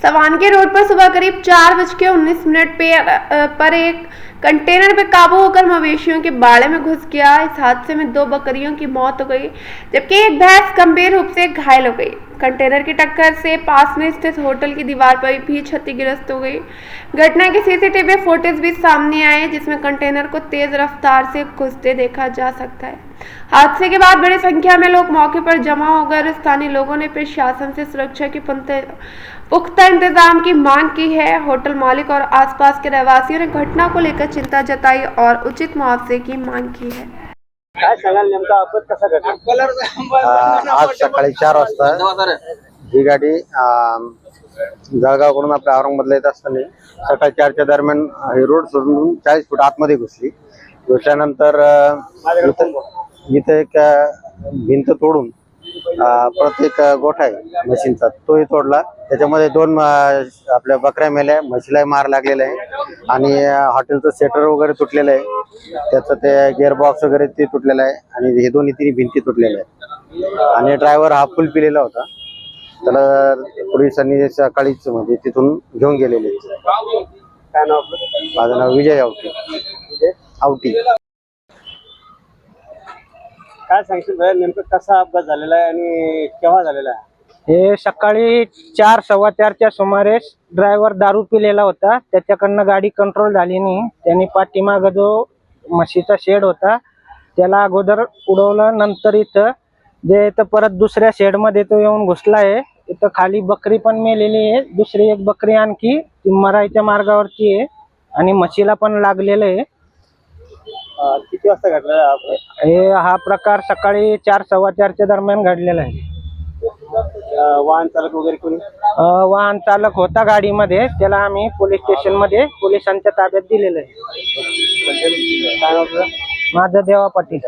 तवानगी road पर सुबह करीब 4:19 पर एक कंटेनर पे काबू होकर मवेशियों के बाड़े में घुस गया। इस हादसे में 2 बकरियों की मौत हो गई जबकि एक भैंस गंभीर रूप से घायल हो गई। कंटेनर की टक्कर से पास में स्थित होटल की दीवार पर भी क्षतिग्रस्त हो गई। घटना के सीसीटीवी फुटेज भी सामने आए जिसमें कंटेनर को तेज रफ्तार से घुसते देखा जा सकता है। हादसे के बाद बड़ी संख्या में लोग मौके पर जमा हो गए। स्थानीय लोगों ने प्रशासन से सुरक्षा के पुख्ता इंतजाम की मांग की है। होटल मालिक और आसपास के रहवासियों ने घटना को लेकर चिंता जताई और उचित मुआवजे की मांग की है। काय सांगाल नेमका अपघात कसा घडला? आज सकाळी 4 वाजता ही गाडी जळगावकडून आपल्या औरंगाबादला येत असताना सकाळी 4च्या दरम्यान ही रोड सोडून 40 फूट आतमध्ये घुसल्यानंतर इथे एक भिंत तोडून प्रत्येक गोठा आहे म्हशींचा तोही तोडला। त्याच्यामध्ये 2 आपल्या बकऱ्या मेल्या, म्हशीला मार लागलेला आहे आणि हॉटेलचं शटर वगैरे तुटलेलं आहे, त्याचं ते गिअरबॉक्स वगैरे ते तुटलेलं आहे आणि हे दोन्ही तिन्ही भिंती तुटलेल्या आहेत आणि ड्रायव्हर हा फुल पिलेला होता। त्याला पोलिसांनी सकाळीच म्हणजे तिथून घेऊन गेलेले। काय नाव आपलं? माझं नाव विजय आवटी। काय सांगशील भैया नेमकं कसा अपघात झालेला आहे आणि केव्हा झालेला आहे? हे सकाळी 4 सव्वा 4च्या सुमारेस ड्रायव्हर दारू पिलेला होता, त्याच्याकडनं गाडी कंट्रोल झाली नाही। त्यांनी पाठीमागं जो म्हशीचा शेड होता त्याला अगोदर उडवलं, नंतर इथं परत दुसऱ्या शेड मध्ये तो येऊन घुसला आहे। इथं खाली बकरी पण मेलेली आहे, दुसरी एक बकरी आणखी ती मरायच्या मार्गावरती आहे आणि म्हशीला पण लागलेलं आहे। किती वाजता घडला हा प्रकार सकाळी 4 सव्वा 4च्या दरम्यान घडलेला आहे। वाहन चालक वगैरे कोणी? वाहन चालक होता गाडीमध्ये, त्याला आम्ही पोलीस स्टेशन मध्ये पोलिसांच्या ताब्यात दिलेलं आहे। काय नाव आपलं? माझं देवा पाटील।